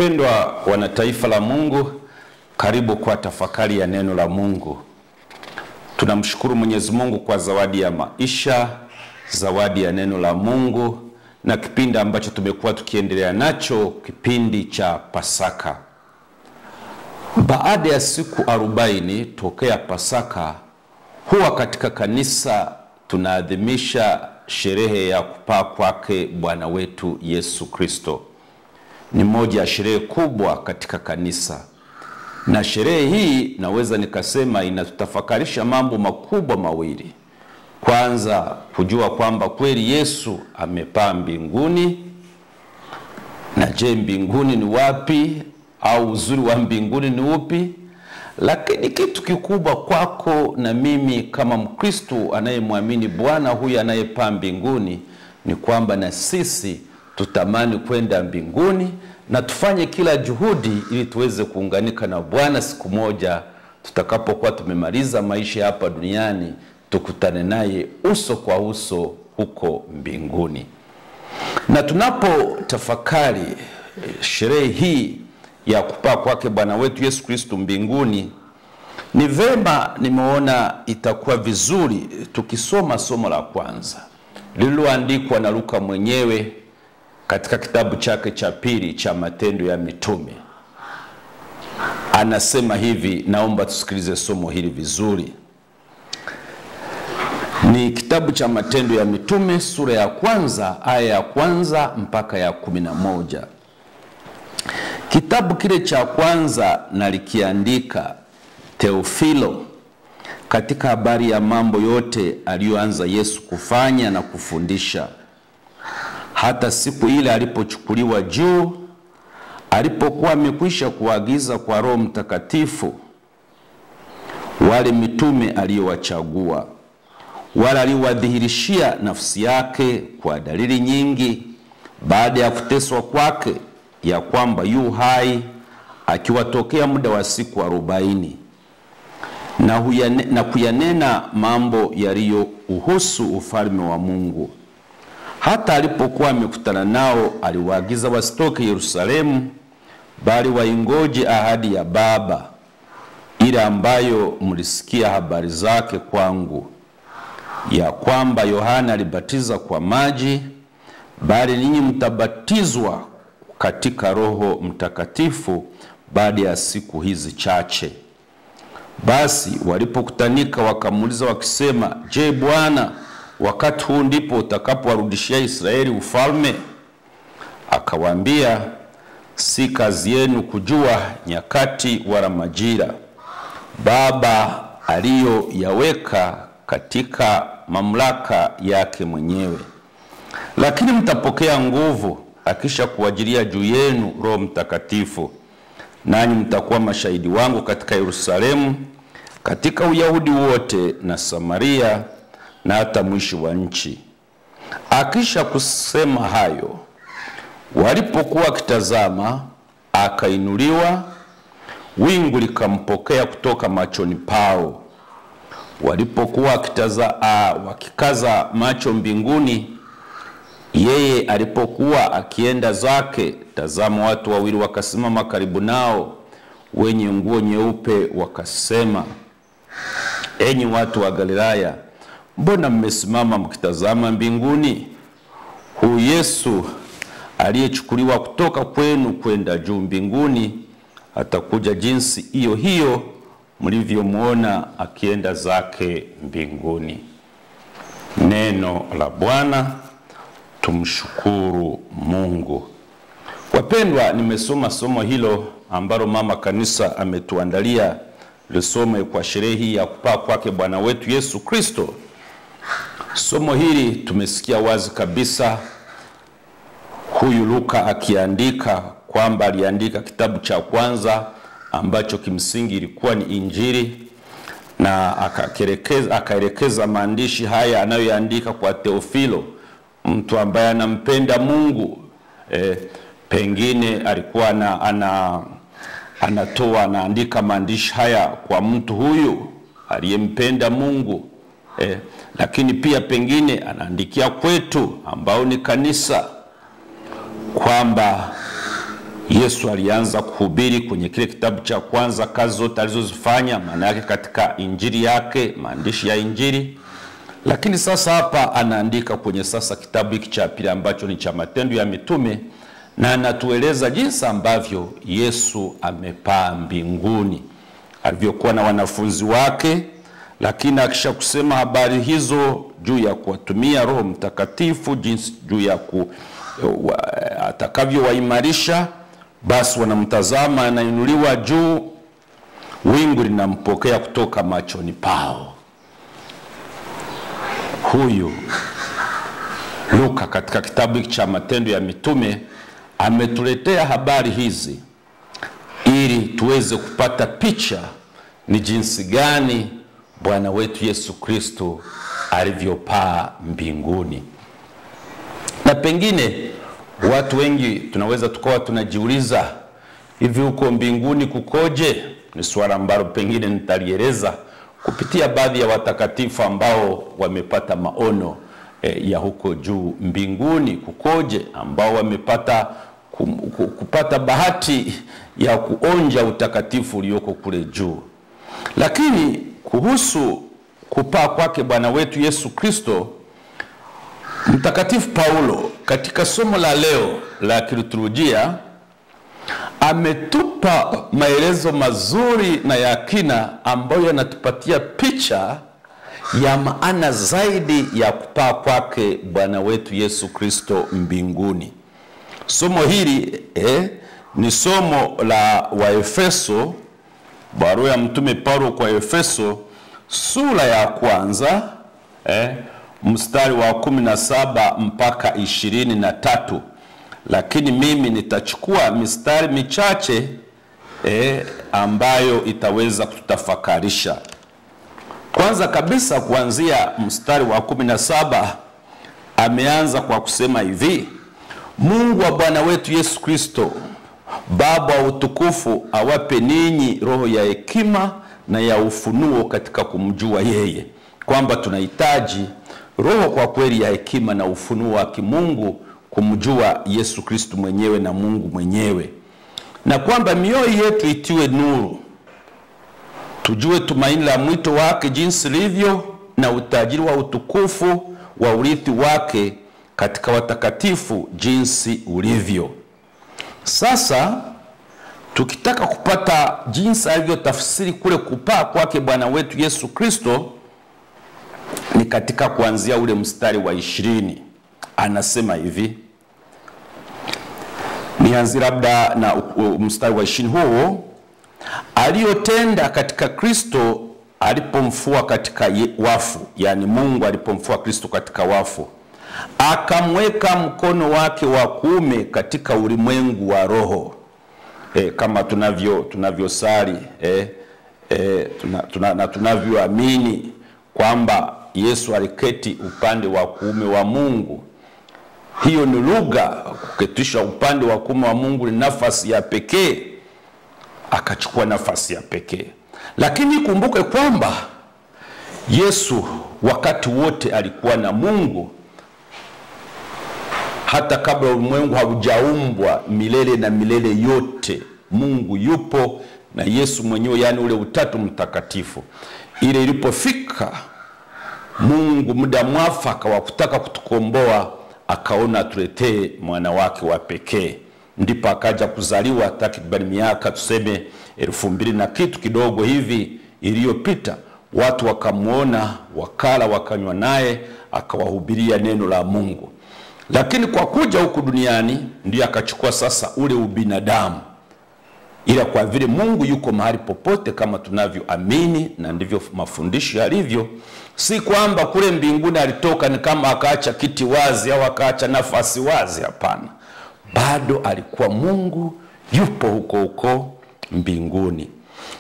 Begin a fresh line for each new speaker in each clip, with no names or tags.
Wapendwa wana taifa la Mungu, karibu kwa tafakari ya neno la Mungu. Tunamshukuru Mwenyezi Mungu kwa zawadi ya maisha, zawadi ya neno la Mungu na kipindi ambacho tumekuwa tukiendelea nacho, kipindi cha Pasaka. Baada ya siku 40 tokea Pasaka, huwa katika kanisa tunaadhimisha sherehe ya kupaa kwake Bwana wetu Yesu Kristo. Ni moja ya sherehe kubwa katika kanisa. Na sherehe hii naweza nikasema inatutafakarisha mambo makubwa mawili. Kwanza, kujua kwamba kweli Yesu amepaa mbinguni. Na je, mbinguni ni wapi, au uzuri wa mbinguni ni upi? Lakini kitu kikubwa kwako na mimi kama Mkristo anayemwamini Bwana huyu anayepaa mbinguni ni kwamba na sisi tutamani kwenda mbinguni na tufanye kila juhudi ili tuweze kuunganika na Bwana siku moja tutakapokuwa tumemaliza maisha hapa duniani, tukutane naye uso kwa uso huko mbinguni. Na tunapo tafakari sherehe hii ya kupaa kwake Bwana wetu Yesu Kristo mbinguni, ni vema nimeona itakuwa vizuri tukisoma somo la kwanza lililoandikwa na Luka mwenyewe katika kitabu chake cha pili cha Matendo ya Mitume. Anasema hivi, naomba tusikilize somo hili vizuri. Ni kitabu cha Matendo ya Mitume sura ya kwanza aya ya kwanza mpaka ya 11. Kitabu kile cha kwanza nalikiandika Teofilo katika habari ya mambo yote aliyoanza Yesu kufanya na kufundisha, hata siku ile alipochukuliwa juu, alipokuwa amekwisha kuagiza kwa Roho Mtakatifu wale mitume aliyowachagua, wala aliwadhihirishia nafsi yake kwa dalili nyingi baada ya kuteswa kwake, ya kwamba yu hai, akiwatokea muda wa siku 40 na kuyanena mambo yaliyo uhusu ufalme wa Mungu. Hata alipokuwa amekutana nao, aliwaagiza wasitoke Yerusalemu, bali waingoje ahadi ya Baba, ile ambayo mlisikia habari zake kwangu, ya kwamba Yohana alibatiza kwa maji, bali ninyi mtabatizwa katika Roho Mtakatifu baada ya siku hizi chache. Basi walipokutanika wakamuuliza wakisema, je, Bwana, wakati huu ndipo utakapowarudishia Israeli ufalme? Akawaambia, si kazi yenu kujua nyakati wala majira Baba aliyoyaweka katika mamlaka yake mwenyewe. Lakini mtapokea nguvu akisha kuwajilia juu yenu Roho Mtakatifu, nanyi mtakuwa mashahidi wangu katika Yerusalemu, katika Uyahudi wote na Samaria na hata mwisho wa nchi. Akisha kusema hayo, walipokuwa kitazama, akainuliwa, wingu likampokea kutoka machoni pao. Walipokuwa wakikaza macho mbinguni, yeye alipokuwa akienda zake, tazama, watu wawili wakasimama karibu nao, wenye nguo nyeupe, wakasema, enyi watu wa Galilaya, mbona mmesimama mkitazama mbinguni? Huyu Yesu aliyechukuliwa kutoka kwenu kwenda juu mbinguni, atakuja jinsi hiyo hiyo mlivyomuona akienda zake mbinguni. Neno la Bwana. Tumshukuru Mungu. Wapendwa, nimesoma somo hilo ambalo mama kanisa ametuandalia, lisome kwa sherehe hii ya kupaa kwake Bwana wetu Yesu Kristo. Somo hili tumesikia wazi kabisa huyu Luka akiandika kwamba aliandika kitabu cha kwanza ambacho kimsingi ilikuwa ni Injili, na akaelekeza maandishi haya anayoandika kwa Teofilo, mtu ambaye anampenda Mungu. Pengine alikuwa anaandika maandishi haya kwa mtu huyu aliyempenda Mungu. Lakini pia pengine anaandikia kwetu ambao ni kanisa, kwamba Yesu alianza kuhubiri kwenye kile kitabu cha kwanza, kazi zote alizozifanya, maana yake katika injili yake, maandishi ya injili. Lakini sasa hapa anaandika kwenye sasa kitabu hiki cha pili ambacho ni cha Matendo ya Mitume, na anatueleza jinsi ambavyo Yesu amepaa mbinguni, alivyokuwa na wanafunzi wake. Lakini akisha kusema habari hizo juu ya kuwatumia Roho Mtakatifu, jinsi juu ya atakavyowaimarisha, basi wanamtazama anainuliwa juu, wingu linampokea kutoka machoni pao. Huyu Luka katika kitabu cha Matendo ya Mitume ametuletea habari hizi ili tuweze kupata picha ni jinsi gani Bwana wetu Yesu Kristo alivyopaa mbinguni. Na pengine watu wengi tunaweza tukawa tunajiuliza, hivi huko mbinguni kukoje? Ni swala ambalo pengine nitalieleza kupitia baadhi ya watakatifu ambao wamepata maono ya huko juu mbinguni kukoje, ambao wamepata kupata bahati ya kuonja utakatifu ulioko kule juu. Lakini kuhusu kupaa kwake Bwana wetu Yesu Kristo, Mtakatifu Paulo katika somo la leo la kiliturujia ametupa maelezo mazuri na ya kina ambayo yanatupatia picha ya maana zaidi ya kupaa kwake Bwana wetu Yesu Kristo mbinguni. Somo hili ni somo la Waefeso, barua ya Mtume Paulo kwa Efeso, sura ya kwanza mstari wa 17 mpaka 23. Lakini mimi nitachukua mistari michache ambayo itaweza kututafakarisha. Kwanza kabisa kuanzia mstari wa 17 ameanza kwa kusema hivi: Mungu wa Bwana wetu Yesu Kristo, Baba wa utukufu, awape ninyi roho ya hekima na ya ufunuo katika kumjua yeye. Kwamba tunahitaji roho kwa kweli ya hekima na ufunuo wa kimungu kumjua Yesu Kristo mwenyewe na Mungu mwenyewe. Na kwamba mioyo yetu itiwe nuru, tujue tumaini la mwito wake jinsi livyo, na utajiri wa utukufu wa urithi wake katika watakatifu jinsi ulivyo. Sasa tukitaka kupata jinsi alivyotafsiri kule kupaa kwake Bwana wetu Yesu Kristo, ni katika kuanzia ule mstari wa 20. Anasema hivi, nianzi labda na mstari wa 20 huo: aliyotenda katika Kristo alipomfua katika wafu, yani Mungu alipomfua Kristo katika wafu, akamweka mkono wake wa kuume katika ulimwengu wa roho. Kama tunavyosali tunavyoamini kwamba Yesu aliketi upande wa kuume wa Mungu. Hiyo ni lugha, kuketisha upande wa kuume wa Mungu ni nafasi ya pekee, akachukua nafasi ya pekee. Lakini kumbuke kwamba Yesu wakati wote alikuwa na Mungu, hata kabla ulimwengu haujaumbwa, milele na milele yote Mungu yupo na Yesu mwenyewe, yani ule utatu mtakatifu. Ile ilipofika Mungu muda mwafaka wa kutaka kutukomboa, akaona tuletee mwana wake wa pekee, ndipo akaja kuzaliwa takriban miaka tuseme 2000 na kitu kidogo hivi iliyopita. Watu wakamuona, wakala wakanywa naye, akawahubiria neno la Mungu. Lakini kwa kuja huku duniani ndiyo akachukua sasa ule ubinadamu. Ila kwa vile Mungu yuko mahali popote kama tunavyoamini na ndivyo mafundisho yalivyo, si kwamba kule mbinguni alitoka ni kama akaacha kiti wazi au akaacha nafasi wazi, hapana. Bado alikuwa Mungu, yupo huko mbinguni.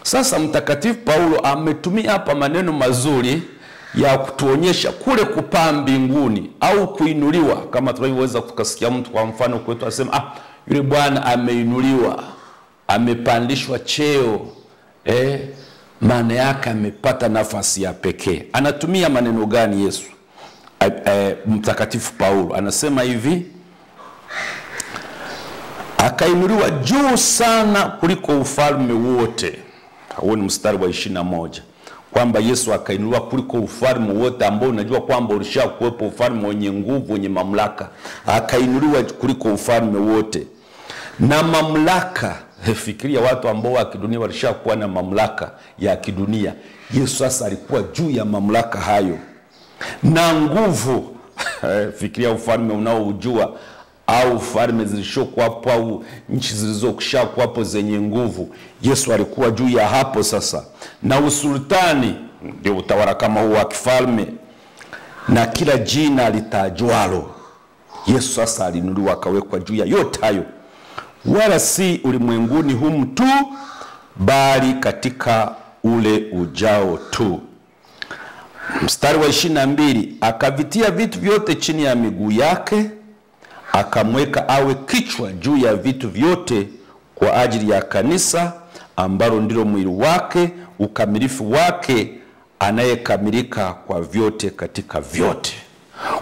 Sasa Mtakatifu Paulo ametumia hapa maneno mazuri ya kutuonyesha kule kupaa mbinguni au kuinuliwa, kama tunavyoweza tukasikia mtu kwa mfano kwetu asema, yule bwana ameinuliwa, amepandishwa cheo, maana yake amepata nafasi ya pekee. Anatumia maneno gani Yesu? Mtakatifu Paulo anasema hivi, akainuliwa juu sana kuliko ufalme wote. Huo ni mstari wa 21, kwamba Yesu akainuliwa kuliko ufalme wote ambao unajua kwamba ulishakuwepo, ufalme wenye nguvu, wenye mamlaka. Akainuliwa kuliko ufalme wote na mamlaka. Fikiria watu ambao wa kidunia walishakuwa na mamlaka ya kidunia. Yesu sasa alikuwa juu ya mamlaka hayo na nguvu. Fikiria ufalme unaoujua, au falme zilishokuwa hapo, au nchi zilizokushakuwa hapo zenye nguvu. Yesu alikuwa juu ya hapo sasa. Na usultani, ndio utawala kama huo wa kifalme, na kila jina litajwalo. Yesu sasa aliinuliwa akawekwa juu ya yote hayo, wala si ulimwenguni humu tu, bali katika ule ujao tu. Mstari wa 22, akavitia vitu vyote chini ya miguu yake, akamweka awe kichwa juu ya vitu vyote kwa ajili ya kanisa, ambalo ndilo mwili wake, ukamilifu wake, anayekamilika kwa vyote katika vyote.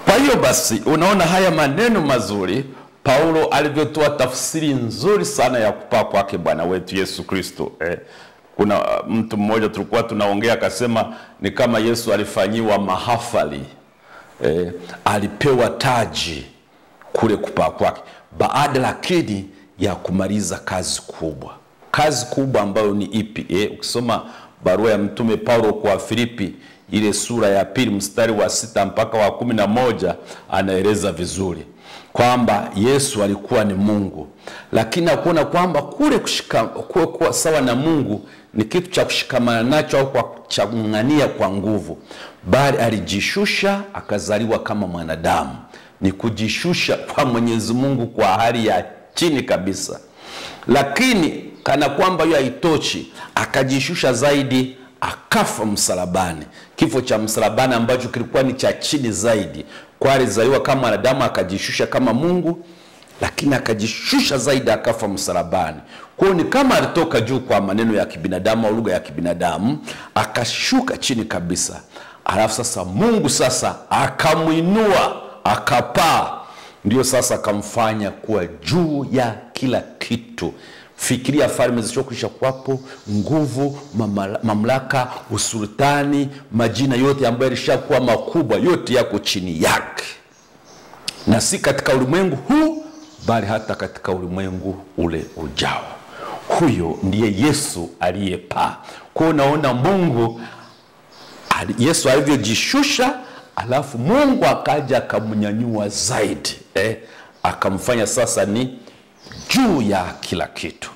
Kwa hiyo basi unaona haya maneno mazuri Paulo alivyotoa tafsiri nzuri sana ya kupaa kwake Bwana wetu Yesu Kristo. Kuna mtu mmoja tulikuwa tunaongea akasema ni kama Yesu alifanyiwa mahafali. Alipewa taji kule kupaa kwake, baada lakini ya kumaliza kazi kubwa. Kazi kubwa ambayo ni ipi? Ukisoma barua ya mtume Paulo kwa Filipi, ile sura ya 2 mstari wa 6 mpaka wa 11, anaeleza vizuri kwamba Yesu alikuwa ni Mungu, lakini akuona kwamba kule kuwa sawa na Mungu ni kitu cha kushikamana nacho au kwa changania kwa nguvu, bali alijishusha akazaliwa kama mwanadamu. Ni kujishusha kwa Mwenyezi Mungu kwa hali ya chini kabisa. Lakini kana kwamba hiyo haitoshi, akajishusha zaidi, akafa msalabani. Kifo cha msalabani ambacho kilikuwa ni cha chini zaidi. Kwa alizaliwa kama mwanadamu akajishusha kama Mungu, lakini akajishusha zaidi akafa msalabani. Kwa ni kama alitoka juu kwa maneno ya kibinadamu au lugha ya kibinadamu, akashuka chini kabisa. Alafu sasa Mungu sasa akamuinua, akapaa. Ndio sasa akamfanya kuwa juu ya kila kitu. Fikiria falme zilizokwisha kuwapo, nguvu, mamlaka, usultani, majina yote ambayo yalishakuwa makubwa, yote yako chini yake. Na si katika ulimwengu huu, bali hata katika ulimwengu ule ujao. Huyo ndiye Yesu aliyepaa. Kwa unaona Mungu, Yesu alivyojishusha, alafu Mungu akaja akamnyanyua zaidi. Akamfanya sasa ni juu ya kila kitu.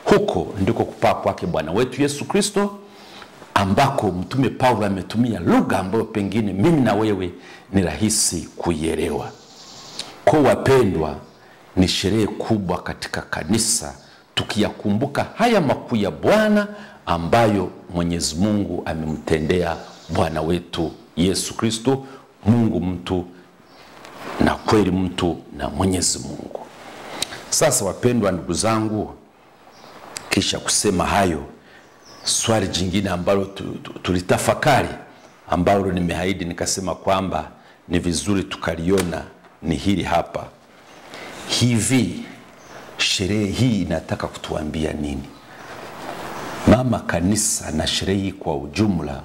Huko ndiko kupaa kwake Bwana wetu Yesu Kristo, ambako mtume Paulo ametumia lugha ambayo pengine mimi na wewe ni rahisi kuielewa. Kwa wapendwa, ni sherehe kubwa katika kanisa tukiyakumbuka haya makuu ya Bwana ambayo Mwenyezi Mungu amemtendea Bwana wetu Yesu Kristo, Mungu mtu na kweli mtu na Mwenyezi Mungu. Sasa wapendwa ndugu zangu, kisha kusema hayo, swali jingine ambalo tulitafakari, ambalo nimeahidi nikasema kwamba ni vizuri tukaliona, ni hili hapa. Hivi sherehe hii inataka kutuambia nini? Mama kanisa na sherehe hii kwa ujumla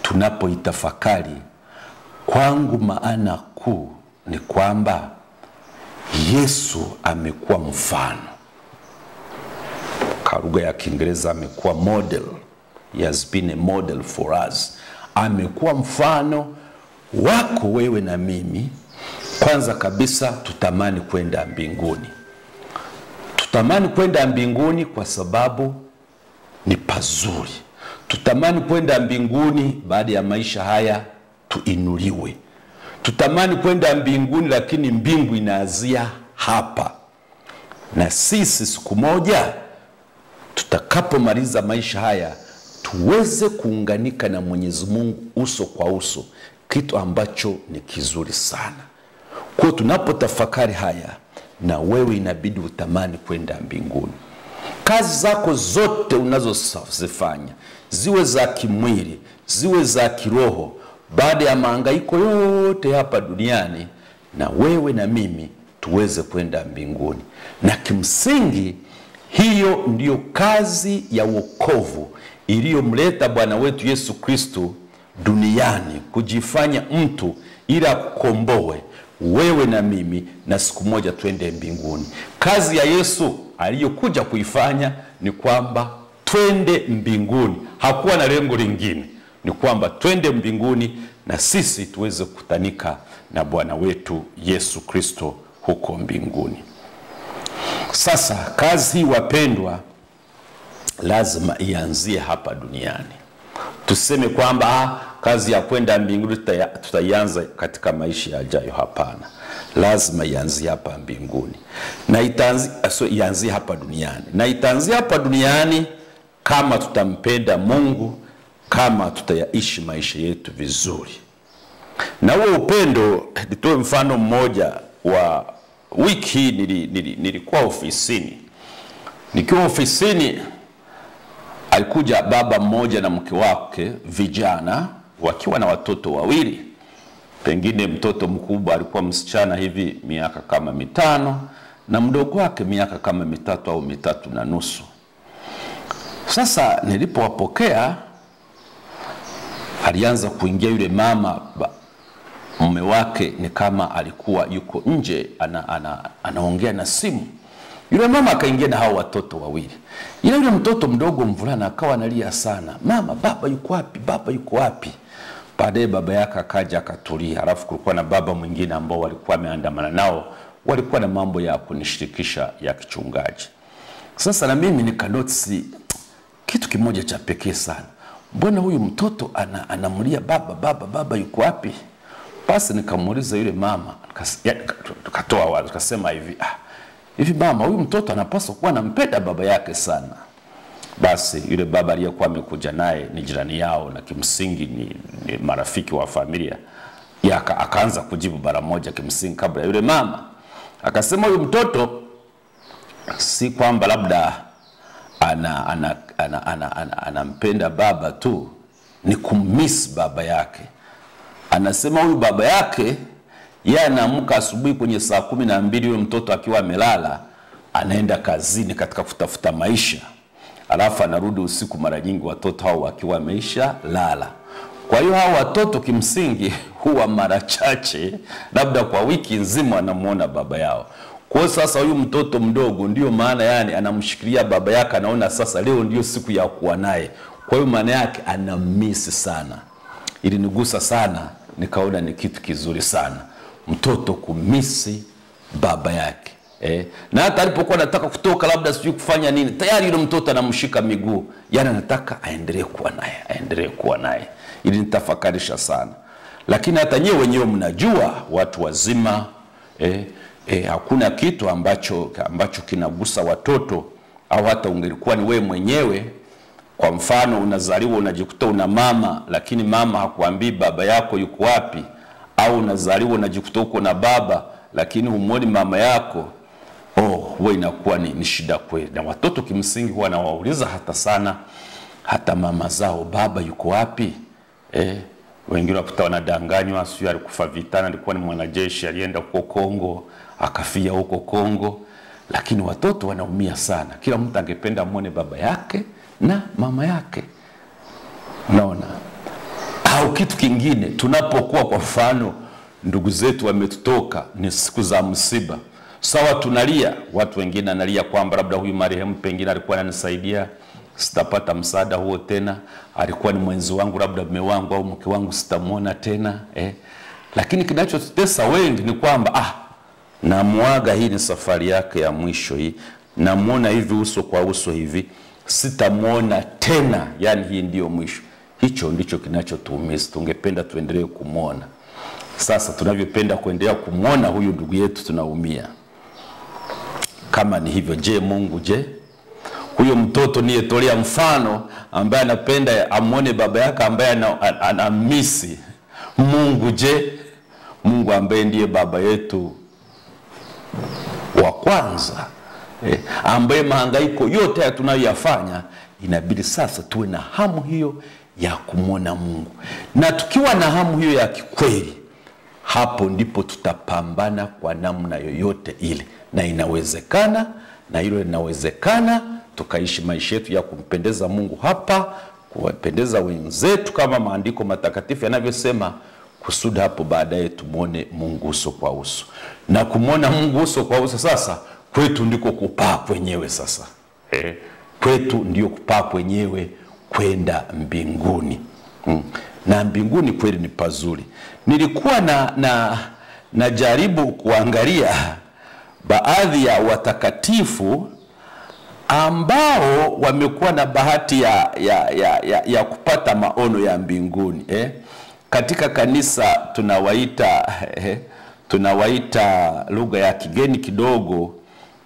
tunapoitafakari, kwangu maana kuu ni kwamba Yesu amekuwa mfano. Kwa lugha ya Kiingereza amekuwa model. He has been a model for us. Amekuwa mfano wako wewe na mimi. Kwanza kabisa tutamani kwenda mbinguni. Tutamani kwenda mbinguni kwa sababu ni pazuri. Tutamani kwenda mbinguni baada ya maisha haya tuinuliwe. Tutamani kwenda mbinguni, lakini mbingu inaanzia hapa. Na sisi siku moja tutakapomaliza maisha haya tuweze kuunganika na Mwenyezi Mungu uso kwa uso, kitu ambacho ni kizuri sana. Kwa tunapotafakari haya, na wewe inabidi utamani kwenda mbinguni. Kazi zako zote unazozifanya, ziwe za kimwili, ziwe za kiroho, baada ya mahangaiko yote hapa duniani, na wewe na mimi tuweze kwenda mbinguni. Na kimsingi hiyo ndiyo kazi ya wokovu iliyomleta Bwana wetu Yesu Kristo duniani, kujifanya mtu ili akukomboe wewe na mimi, na siku moja twende mbinguni. Kazi ya Yesu aliyokuja kuifanya ni kwamba twende mbinguni. Hakuwa na lengo lingine, ni kwamba twende mbinguni na sisi tuweze kukutanika na Bwana wetu Yesu Kristo huko mbinguni. Sasa kazi hii wapendwa, lazima ianzie hapa duniani. Tuseme kwamba kazi ya kwenda mbinguni tutaianza katika maisha yajayo. Hapana, lazima ianzie hapa mbinguni, na ianzie hapa duniani. Na itaanzia hapa duniani kama tutampenda Mungu, kama tutayaishi maisha yetu vizuri. Na huo upendo, nitoe mfano mmoja wa wiki hii. Nilikuwa ofisini. Nikiwa ofisini, alikuja baba mmoja na mke wake, vijana wakiwa na watoto wawili. Pengine mtoto mkubwa alikuwa msichana hivi miaka kama 5, na mdogo wake miaka kama 3 au 3.5. Sasa nilipowapokea, alianza kuingia yule mama, mume wake ni kama alikuwa yuko nje anaongea na simu. Yule mama akaingia na hao watoto wawili. Yule mtoto mdogo mvulana akawa analia sana, "Mama, baba yuko wapi? Baba yuko wapi?" Baadaye baba yake akaja akatulia. Alafu kulikuwa na baba mwingine ambao walikuwa wameandamana nao, walikuwa na mambo ya kunishirikisha ya kichungaji. Sasa na mimi nikanotisi kitu kimoja cha pekee sana. Mbona huyu mtoto anamulia baba yuko wapi? Basi nikamuuliza yule mama, tukatoa wazo, tukasema hivi mama, huyu mtoto anapaswa kuwa anampenda baba yake sana. Basi yule baba aliyekuwa amekuja naye ni jirani yao, na kimsingi ni marafiki wa familia. Akaanza kujibu mara moja kimsingi kabla yule mama. Akasema huyu mtoto si kwamba labda anampenda baba tu, ni kummiss baba yake. Anasema huyu baba yake, yeye anaamka asubuhi kwenye saa 12, yule mtoto akiwa amelala, anaenda kazini katika kutafuta maisha. Alafu anarudi usiku, mara nyingi watoto hao wakiwa wameisha lala. Kwa hiyo hao watoto kimsingi huwa mara chache, labda kwa wiki nzima, anamuona baba yao. Kwa sasa huyu mtoto mdogo, ndio maana yani anamshikilia baba yake, anaona sasa leo ndio siku ya kuwa naye. Kwa hiyo maana yake anammiss sana. Ilinigusa sana, nikaona ni kitu kizuri sana mtoto kumisi baba yake. Na hata alipokuwa anataka kutoka, labda sijui kufanya nini, tayari yule mtoto anamshika miguu, yani anataka aendelee kuwa naye. Ili nitafakarisha sana. Lakini hata nyewe wenyewe mnajua, watu wazima, hakuna kitu ambacho kinagusa watoto. Au hata ungelikuwa ni wewe mwenyewe, kwa mfano unazaliwa unajikuta una mama, lakini mama hakuambii baba yako yuko wapi. Au unazaliwa unajikuta uko na baba, lakini humuoni mama yako. Wewe inakuwa ni shida kweli. Na watoto kimsingi huwa wanawauliza hata mama zao, baba yuko wapi? Wengine wakuta wanadanganywa, sio alikufa vitani, alikuwa ni mwanajeshi, alienda huko Kongo, akafia huko Kongo. Lakini watoto wanaumia sana. Kila mtu angependa muone baba yake na mama yake. Unaona? Au kitu kingine, tunapokuwa kwa mfano ndugu zetu wametutoka, ni siku za msiba. Sawa, tunalia. Watu wengine analia kwamba labda huyu marehemu pengine alikuwa ananisaidia, sitapata msaada huo tena. Alikuwa ni mwenzi wangu, labda mume wangu au mke wangu, sitamuona tena. Lakini kinachotutesa wengi ni kwamba namuaga, hii ni safari yake ya mwisho hii. Namuona hivi uso kwa uso hivi, sitamuona tena. Yani hii ndio mwisho. Hicho ndicho kinachotuumiza. Tungependa tuendelee kumuona. Sasa tunavyopenda kuendelea kumuona huyu ndugu yetu, tunaumia. Kama ni hivyo, je, Mungu je? Huyo mtoto niyetolea mfano ambaye anapenda amuone baba yake ambaye anamisi, Mungu je? Mungu ambaye ndiye baba yetu wa kwanza, ambaye mahangaiko yote tunayoyafanya, inabidi sasa tuwe na hamu hiyo ya kumuona Mungu. Na tukiwa na hamu hiyo ya kikweli, hapo ndipo tutapambana kwa namna yoyote ile, na inawezekana, na hilo linawezekana, tukaishi maisha yetu ya kumpendeza Mungu hapa, kuwapendeza wenzetu kama maandiko matakatifu yanavyosema, kusudi hapo baadaye tumuone Mungu uso kwa uso. Na kumuona Mungu uso kwa uso sasa kwetu ndiko kupaa kwenyewe sasa. Kwetu ndio kupaa kwenyewe kwenda mbinguni. Na mbinguni kweli ni pazuri. Nilikuwa na jaribu kuangalia baadhi ya watakatifu ambao wamekuwa na bahati ya kupata maono ya mbinguni. Katika kanisa tunawaita lugha ya kigeni kidogo,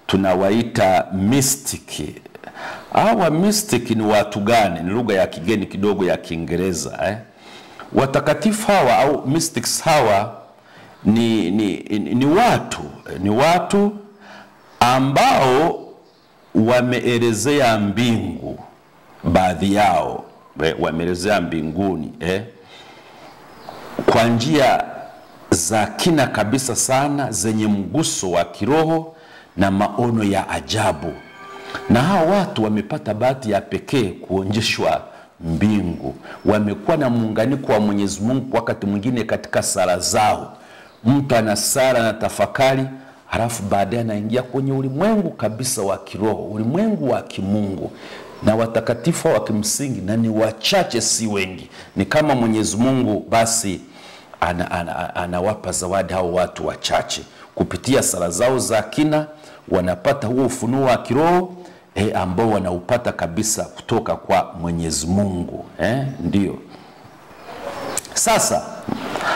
tunawaita mystic. Hawa mystic ni watu gani? Ni lugha ya kigeni kidogo ya Kiingereza. Watakatifu hawa au mystics hawa ni watu ambao wameelezea mbingu, baadhi yao wameelezea mbinguni kwa njia za kina kabisa sana, zenye mguso wa kiroho na maono ya ajabu. Na hao watu wamepata bahati ya pekee kuonjeshwa mbingu. Wamekuwa na muunganiko wa Mwenyezi Mungu wakati mwingine katika sala zao. Mtu ana sala na tafakari, halafu baadaye anaingia kwenye ulimwengu kabisa wa kiroho, ulimwengu wa kimungu. Na watakatifu wa kimsingi, na ni wachache si wengi, ni kama Mwenyezi Mungu basi anawapa zawadi hao watu wachache. Kupitia sala zao za kina wanapata huo ufunuo wa kiroho ambao wanaupata kabisa kutoka kwa Mwenyezi Mungu. Ndio. Sasa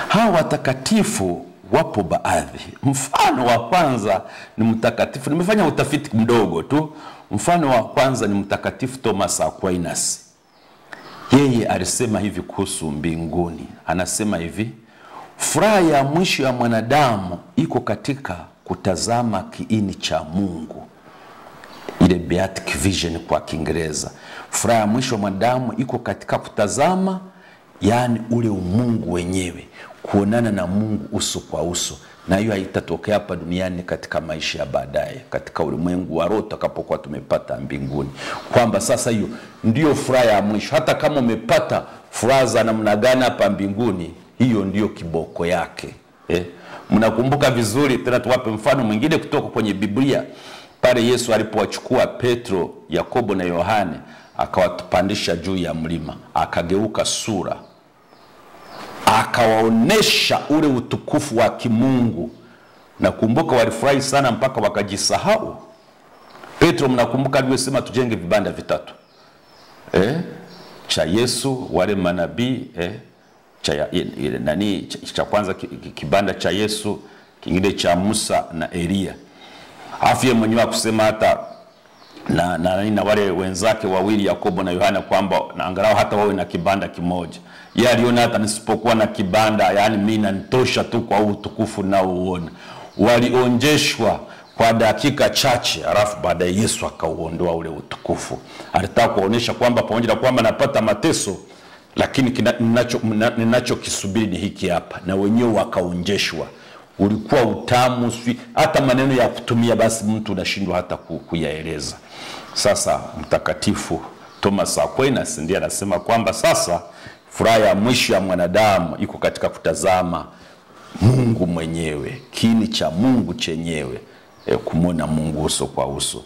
hawa watakatifu wapo baadhi. Mfano wa kwanza ni mtakatifu, nimefanya utafiti mdogo tu. Mfano wa kwanza ni mtakatifu Thomas Aquinas. Yeye alisema hivi kuhusu mbinguni. Anasema hivi: furaha ya mwisho ya mwanadamu iko katika kutazama kiini cha Mungu. Ile beatific vision kwa Kiingereza. Furaha ya mwisho ya mwanadamu iko katika kutazama, yani ule umungu wenyewe, kuonana na Mungu uso kwa uso. Na hiyo haitatokea hapa duniani, katika maisha ya baadaye, katika ulimwengu wa roho tutakapokuwa tumepata mbinguni. Kwamba sasa hiyo ndio furaha ya mwisho. Hata kama umepata furaha za namna gani hapa mbinguni, hiyo ndio kiboko yake. Mnakumbuka vizuri, tena tuwape mfano mwingine kutoka kwenye Biblia. Pale Yesu alipowachukua Petro, Yakobo na Yohane akawapandisha juu ya mlima, akageuka sura, akawaonesha ule utukufu wa kimungu. Nakumbuka walifurahi sana mpaka wakajisahau. Petro, mnakumbuka aliyosema tujenge vibanda vitatu. Cha Yesu, wale manabii, cha kwanza kibanda cha Yesu, kingine cha Musa na Elia. Afye mwenyewe kusema hata na wale wenzake wawili Yakobo na Yohana kwamba na angalau hata wawe na kibanda kimoja. Yeye aliona hata nisipokuwa na kibanda, yani mimi nanitosha tu kwa utukufu na uona. Walionjeshwa kwa dakika chache, alafu baadaye Yesu akauondoa ule utukufu. Alitaka kuonesha kwamba pamoja na kwamba napata mateso, lakini ninachokisubiri ni hiki hapa. Na wenyewe wakaonjeshwa. Ulikuwa utamu, hata maneno ya kutumia basi mtu unashindwa hata kuyaeleza. Sasa mtakatifu Thomas Aquinas ndiye anasema kwamba sasa furaha ya mwisho ya mwanadamu iko katika kutazama Mungu mwenyewe, kiini cha Mungu chenyewe, kumwona Mungu uso kwa uso.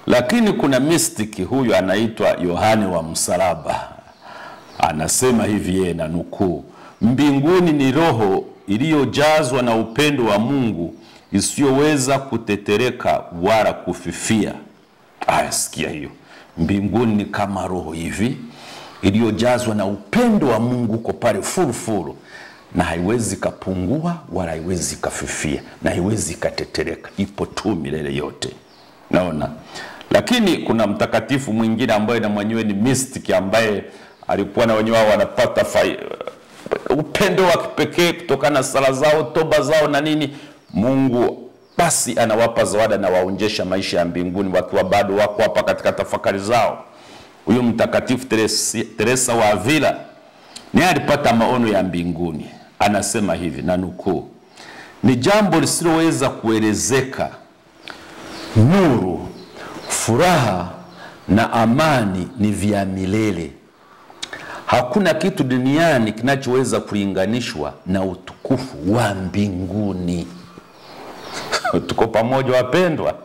Lakini kuna mistiki huyu anaitwa Yohane wa Msalaba. Anasema hivi, yeye na nukuu: mbinguni ni roho iliyojazwa na upendo wa Mungu, isiyoweza kutetereka wala kufifia. Sikia hiyo. Mbinguni ni kama roho hivi iliyojazwa na upendo wa Mungu, uko pale furu, na haiwezi kapungua wala haiwezi kafifia na haiwezi katetereka, ipo tu milele yote. Naona. Lakini kuna mtakatifu mwingine ambaye na mwenyewe ni mystic, ambaye alikuwa na wenyewe wanapata upendo wa kipekee kutokana na sala zao, toba zao na nini. Mungu basi anawapa zawadi na waonjesha maisha ya mbinguni wakiwa bado wako hapa katika tafakari zao. Huyo mtakatifu Teresa wa Avila naye alipata maono ya mbinguni. Anasema hivi na nukuu: ni jambo lisiloweza kuelezeka. Nuru, furaha na amani ni vya milele. Hakuna kitu duniani kinachoweza kulinganishwa na utukufu wa mbinguni. Tuko pamoja wapendwa?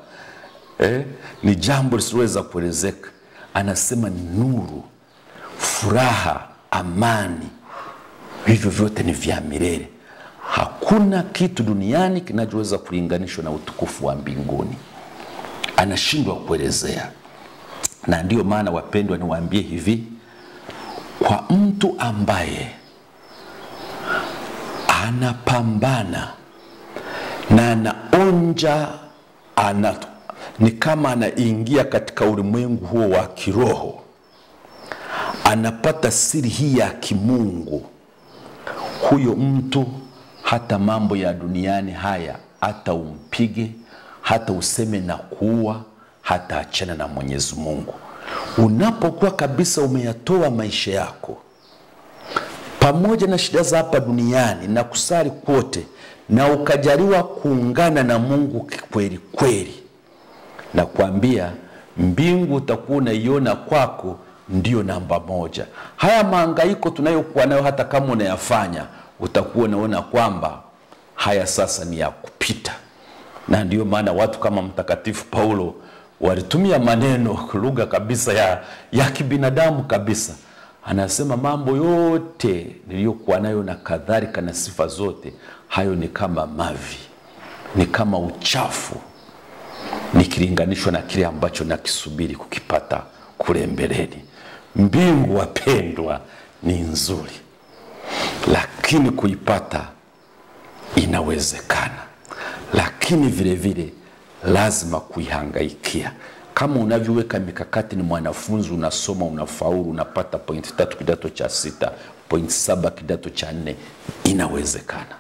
Ni jambo lisiloweza kuelezeka. Anasema nuru, furaha, amani, hivyo vyote ni vya milele. Hakuna kitu duniani kinachoweza kulinganishwa na utukufu wa mbinguni. Anashindwa kuelezea. Na ndio maana wapendwa, niwaambie hivi, kwa mtu ambaye anapambana na anaonja, ni kama anaingia katika ulimwengu huo wa kiroho, anapata siri hii ya kimungu, huyo mtu hata mambo ya duniani haya, hata umpige, hata useme na kuua, hata achana na Mwenyezi Mungu. Unapokuwa kabisa umeyatoa maisha yako pamoja na shida za hapa duniani na kusali kwote, na ukajaliwa kuungana na Mungu kweli kweli, na kuambia mbingu utakuwa unaiona kwako ndio namba moja. Haya mahangaiko tunayokuwa nayo, hata kama unayafanya, utakuwa unaona kwamba haya sasa ni ya kupita. Na ndio maana watu kama Mtakatifu Paulo walitumia maneno, lugha kabisa ya kibinadamu kabisa. Anasema mambo yote niliyokuwa nayo na kadhalika na sifa zote, hayo ni kama mavi, ni kama uchafu, nikilinganishwa na kile ambacho nakisubiri kukipata kule mbeleni. Mbingu wapendwa ni nzuri, lakini kuipata inawezekana, lakini vile vile lazima kuihangaikia. Kama unavyoweka mikakati, ni mwanafunzi unasoma, unafaulu, unapata point 3 kidato cha 6, point 7 kidato cha 4, inawezekana.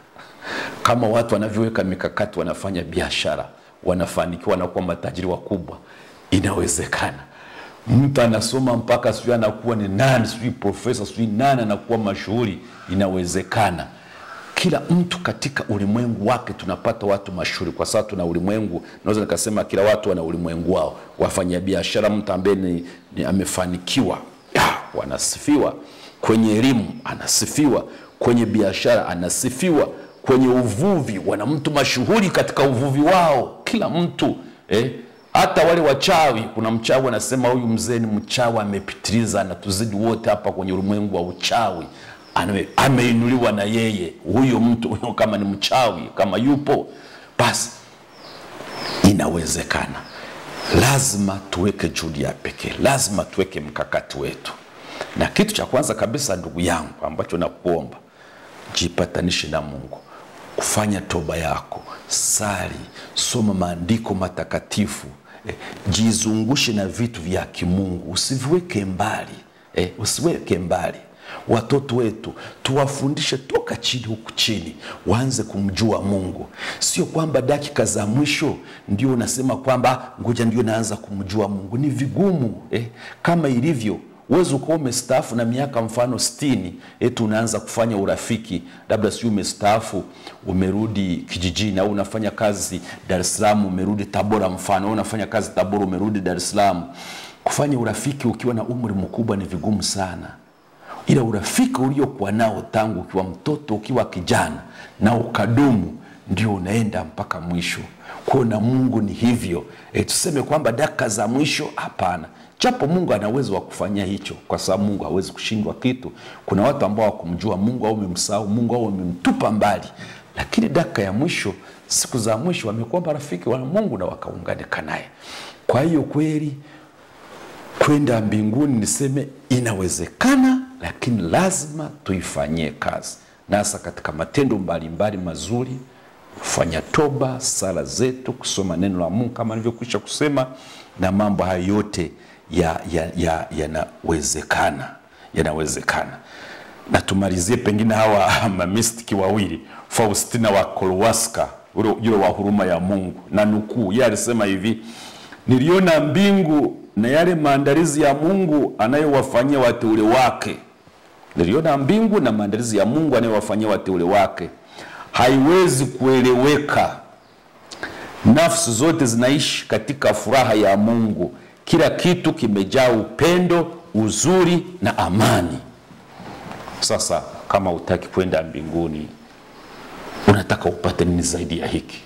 Kama watu wanavyoweka mikakati, wanafanya biashara, wanafanikiwa na kuwa matajiri wakubwa, inawezekana. Mtu anasoma mpaka sijui anakuwa ni nani, sijui profesa, sijui nani, anakuwa mashuhuri, inawezekana. Kila mtu katika ulimwengu wake tunapata watu mashuhuri, kwa sababu tuna ulimwengu, naweza nikasema kila watu wana ulimwengu wao. Wafanya biashara, mtu ambaye ni amefanikiwa, wanasifiwa. Kwenye elimu anasifiwa, kwenye biashara anasifiwa, kwenye uvuvi wana mtu mashuhuri katika uvuvi wao. Kila mtu hata wale wachawi, kuna mchawi anasema huyu mzee ni mchawi, amepitiliza na tuzidi wote hapa kwenye ulimwengu wa uchawi. Ameinuliwa na yeye. Huyo mtu huyo kama ni mchawi, kama yupo, basi inawezekana. Lazima tuweke juhudi ya pekee, lazima tuweke mkakati wetu. Na kitu cha kwanza kabisa, ndugu yangu, ambacho nakuomba, jipatanishe na Mungu. Kufanya toba yako, sali, soma maandiko matakatifu, jizungushe na vitu vya kimungu, usiviweke mbali, usiweke mbali. Watoto wetu tuwafundishe toka chini huku chini, waanze kumjua Mungu. Sio kwamba dakika za mwisho ndio unasema kwamba ngoja ndio naanza kumjua Mungu. Ni vigumu. Kama ilivyo uwezo kwa umestaafu na miaka mfano 60, unaanza kufanya urafiki, labda si umestaafu umerudi kijijini, au unafanya kazi Dar es Salaam umerudi Tabora mfano, au unafanya kazi Tabora umerudi Dar es Salaam. Kufanya urafiki ukiwa na umri mkubwa ni vigumu sana. Ila urafiki uliokuwa nao tangu ukiwa mtoto, ukiwa kijana, na ukadumu, ndio unaenda mpaka mwisho. Kwa Mungu ni hivyo. Tuseme kwamba dakika za mwisho, hapana. Japo Mungu ana uwezo wa kufanya hicho, kwa sababu Mungu hawezi kushindwa kitu. Kuna watu ambao wakumjua Mungu au wamemsahau Mungu au wamemtupa mbali, lakini dakika ya mwisho, siku za mwisho, wamekuwa marafiki wa Mungu na wakaunganika naye. Kwa hiyo kweli kwenda mbinguni, niseme inawezekana, lakini lazima tuifanyie kazi. Nasa katika matendo mbalimbali mazuri, kufanya toba, sala zetu, kusoma neno la Mungu kama nilivyokwisha kusema, na mambo hayo yote yanawezekana. Yanawezekana. Na tumalizie pengine hawa mamistiki wawili, Faustina wa Kowalska, yule wa huruma ya Mungu, na nukuu, yeye alisema hivi: niliona mbingu na yale maandalizi ya Mungu anayowafanyia wateule wake. Niliona mbingu na maandalizi ya Mungu anayowafanyia wateule wake. haiwezi kueleweka. Nafsi zote zinaishi katika furaha ya Mungu. Kila kitu kimejaa upendo, uzuri na amani. Sasa kama utaki kwenda mbinguni, unataka upate nini zaidi ya hiki?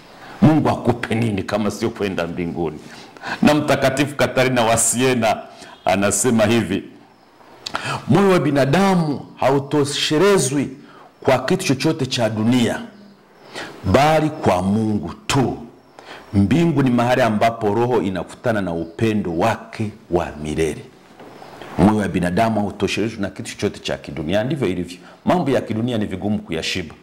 Mungu akupe nini kama sio kwenda mbinguni? Na Mtakatifu Katarina wa Siena anasema hivi: moyo wa binadamu hautoshelezwi kwa kitu chochote cha dunia, bali kwa Mungu tu. Mbingu ni mahali ambapo roho inakutana na upendo wake wa milele. Moyo wa binadamu hautoshelezwi na kitu chochote cha kidunia. Ndivyo ilivyo. Mambo ya kidunia ni vigumu kuyashiba.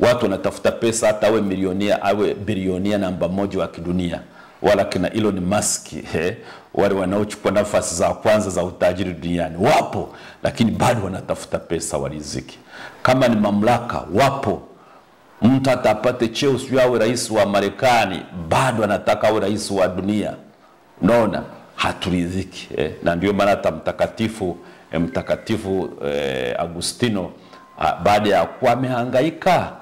Watu wanatafuta pesa, hata awe milionia, awe bilionia namba 1 wa kidunia. Wala kina Elon Musk, wale wanaochukua nafasi za kwanza za utajiri duniani wapo, lakini bado wanatafuta pesa wariziki. Kama ni mamlaka, wapo. Mtu atapate cheo, sio awe rais wa Marekani, bado anataka awe rais wa dunia. Unaona, haturidhiki. Na ndio maana hata mtakatifu Agustino, baada ya kuwa amehangaika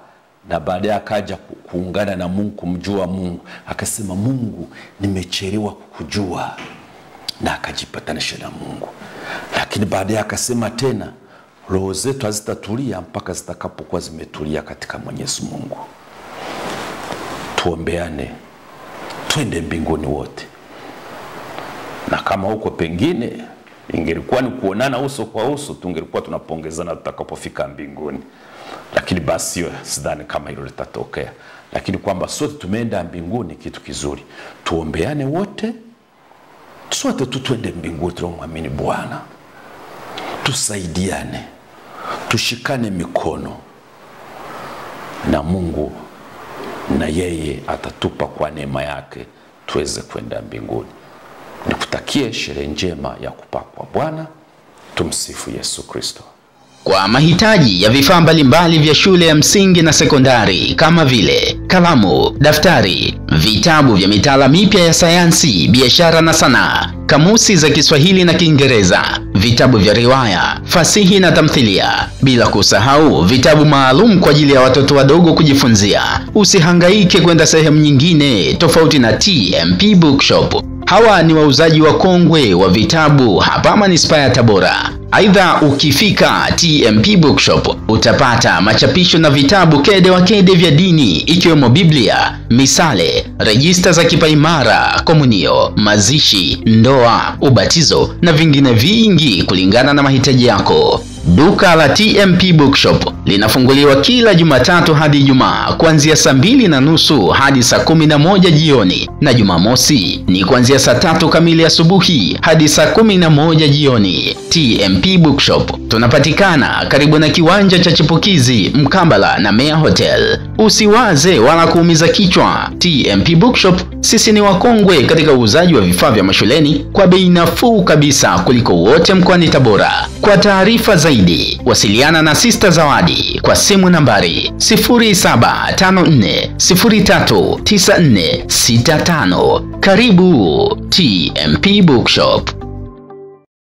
na baadaye akaja kuungana na Mungu, kumjua Mungu, akasema, Mungu, nimechelewa kukujua, na akajipatanisha na Mungu. Lakini baadaye akasema tena, roho zetu hazitatulia mpaka zitakapokuwa zimetulia katika Mwenyezi Mungu. Tuombeane, twende mbinguni wote. Na kama huko pengine ingelikuwa ni kuonana uso kwa uso, tungelikuwa tunapongezana tutakapofika mbinguni. Lakini basi sidhani kama hilo litatokea. Lakini kwamba sote tumeenda mbinguni, kitu kizuri. Tuombeane wote, sote twende mbinguni, tunamwamini Bwana. Tusaidiane, tushikane mikono, na Mungu na yeye atatupa kwa neema yake tuweze kwenda mbinguni. Nikutakie sherehe njema ya kupakwa Bwana. Tumsifu Yesu Kristo.
Kwa mahitaji ya vifaa mbalimbali vya shule ya msingi na sekondari kama vile kalamu, daftari, vitabu vya mitaala mipya ya sayansi, biashara na sanaa, kamusi za Kiswahili na Kiingereza, vitabu vya riwaya, fasihi na tamthilia, bila kusahau vitabu maalum kwa ajili ya watoto wadogo kujifunzia. Usihangaike kwenda sehemu nyingine tofauti na TMP Bookshop. Hawa ni wauzaji wa kongwe wa vitabu hapa manispaa ya Tabora. Aidha, ukifika TMP Bookshop utapata machapisho na vitabu kede wa kede vya dini, ikiwemo Biblia, misale, rejista za kipaimara, komunio, mazishi, ndoa, ubatizo na vingine vingi kulingana na mahitaji yako. Duka la TMP Bookshop linafunguliwa kila Jumatatu hadi Ijumaa kuanzia saa 2:30 hadi saa 11 jioni, na Jumamosi ni kuanzia saa 3 kamili asubuhi hadi saa 11 jioni. TMP Bookshop tunapatikana karibu na kiwanja cha Chipukizi mkabala na Mea Hotel. Usiwaze wala kuumiza kichwa. TMP Bookshop sisi ni wakongwe katika uuzaji wa vifaa vya mashuleni kwa bei nafuu kabisa kuliko wote mkoani Tabora. Kwa taarifa zaidi, wasiliana na Sister Zawadi kwa simu nambari 0754039465. Karibu TMP Bookshop.